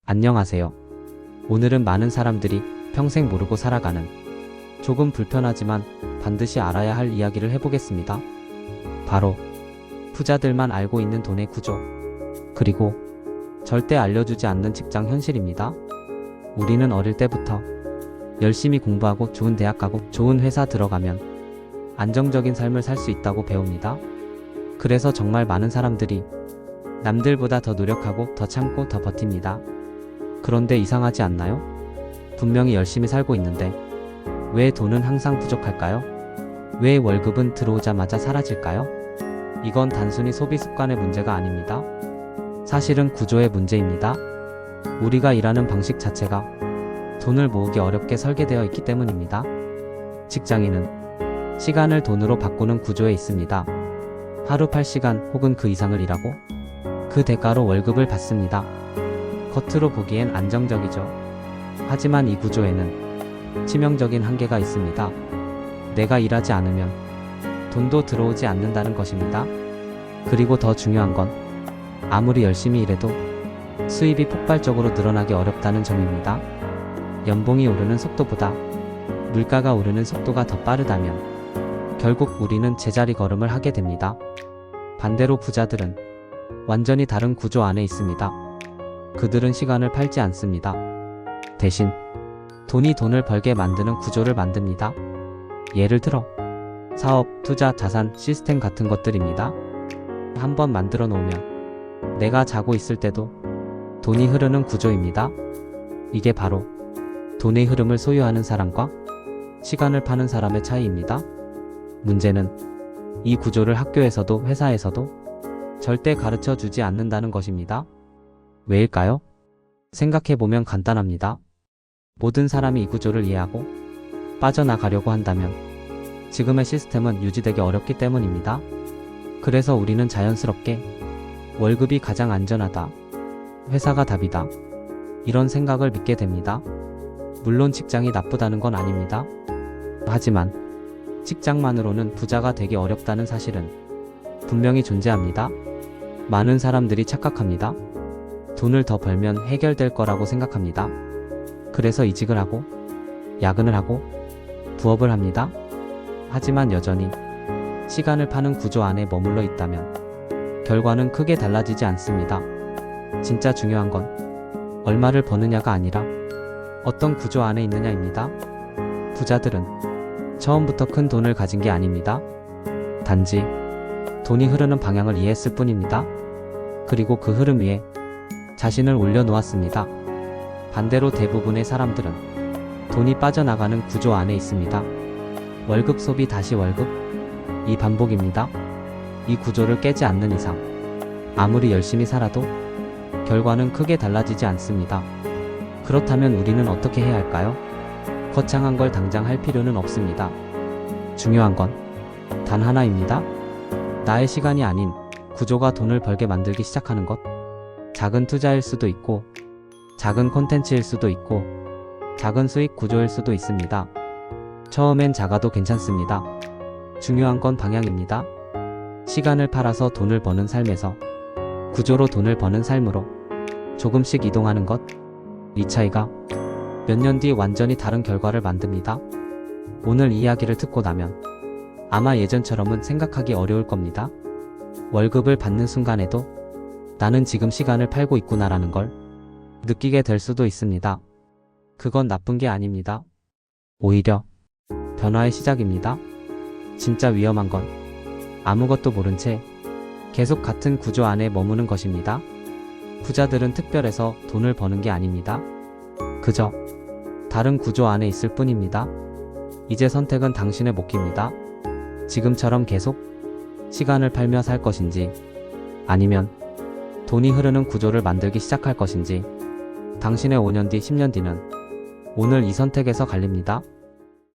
안녕하세요. 오늘은 많은 사람들이 평생 모르고 살아가는 조금 불편하지만 반드시 알아야 할 이야기를 해보겠습니다. 바로 부자들만 알고 있는 돈의 구조, 그리고 절대 알려주지 않는 직장 현실입니다. 우리는 어릴 때부터 열심히 공부하고 좋은 대학 가고 좋은 회사 들어가면 안정적인 삶을 살 수 있다고 배웁니다. 그래서 정말 많은 사람들이 남들보다 더 노력하고 더 참고 더 버팁니다. 그런데 이상하지 않나요? 분명히 열심히 살고 있는데 왜 돈은 항상 부족할까요? 왜 월급은 들어오자마자 사라질까요? 이건 단순히 소비 습관의 문제가 아닙니다. 사실은 구조의 문제입니다. 우리가 일하는 방식 자체가 돈을 모으기 어렵게 설계되어 있기 때문입니다. 직장인은 시간을 돈으로 바꾸는 구조에 있습니다. 하루 8시간 혹은 그 이상을 일하고 그 대가로 월급을 받습니다. 겉으로 보기엔 안정적이죠. 하지만 이 구조에는 치명적인 한계가 있습니다. 내가 일하지 않으면 돈도 들어오지 않는다는 것입니다. 그리고 더 중요한 건 아무리 열심히 일해도 수입이 폭발적으로 늘어나기 어렵다는 점입니다. 연봉이 오르는 속도보다 물가가 오르는 속도가 더 빠르다면 결국 우리는 제자리 걸음을 하게 됩니다. 반대로 부자들은 완전히 다른 구조 안에 있습니다. 그들은 시간을 팔지 않습니다. 대신 돈이 돈을 벌게 만드는 구조를 만듭니다. 예를 들어 사업, 투자, 자산, 시스템 같은 것들입니다. 한번 만들어 놓으면 내가 자고 있을 때도 돈이 흐르는 구조입니다. 이게 바로 돈의 흐름을 소유하는 사람과 시간을 파는 사람의 차이입니다. 문제는 이 구조를 학교에서도 회사에서도 절대 가르쳐 주지 않는다는 것입니다. 왜일까요? 생각해보면 간단합니다. 모든 사람이 이 구조를 이해하고 빠져나가려고 한다면 지금의 시스템은 유지되기 어렵기 때문입니다. 그래서 우리는 자연스럽게 월급이 가장 안전하다, 회사가 답이다, 이런 생각을 믿게 됩니다. 물론 직장이 나쁘다는 건 아닙니다. 하지만 직장만으로는 부자가 되기 어렵다는 사실은 분명히 존재합니다. 많은 사람들이 착각합니다. 돈을 더 벌면 해결될 거라고 생각합니다. 그래서 이직을 하고 야근을 하고 부업을 합니다. 하지만 여전히 시간을 파는 구조 안에 머물러 있다면 결과는 크게 달라지지 않습니다. 진짜 중요한 건 얼마를 버느냐가 아니라 어떤 구조 안에 있느냐입니다. 부자들은 처음부터 큰 돈을 가진 게 아닙니다. 단지 돈이 흐르는 방향을 이해했을 뿐입니다. 그리고 그 흐름 위에 자신을 올려놓았습니다. 반대로 대부분의 사람들은 돈이 빠져나가는 구조 안에 있습니다. 월급 소비 다시 월급, 이 반복입니다. 이 구조를 깨지 않는 이상 아무리 열심히 살아도 결과는 크게 달라지지 않습니다. 그렇다면 우리는 어떻게 해야 할까요? 거창한 걸 당장 할 필요는 없습니다. 중요한 건 단 하나입니다. 나의 시간이 아닌 구조가 돈을 벌게 만들기 시작하는 것. 작은 투자일 수도 있고 작은 콘텐츠일 수도 있고 작은 수익 구조일 수도 있습니다. 처음엔 작아도 괜찮습니다. 중요한 건 방향입니다. 시간을 팔아서 돈을 버는 삶에서 구조로 돈을 버는 삶으로 조금씩 이동하는 것. 이 차이가 몇 년 뒤 완전히 다른 결과를 만듭니다. 오늘 이야기를 듣고 나면 아마 예전처럼은 생각하기 어려울 겁니다. 월급을 받는 순간에도 나는 지금 시간을 팔고 있구나라는 걸 느끼게 될 수도 있습니다. 그건 나쁜 게 아닙니다. 오히려 변화의 시작입니다. 진짜 위험한 건 아무것도 모른 채 계속 같은 구조 안에 머무는 것입니다. 부자들은 특별해서 돈을 버는 게 아닙니다. 그저 다른 구조 안에 있을 뿐입니다. 이제 선택은 당신의 몫입니다. 지금처럼 계속 시간을 팔며 살 것인지 아니면 돈이 흐르는 구조를 만들기 시작할 것인지 당신의 5년 뒤, 10년 뒤는 오늘 이 선택에서 갈립니다.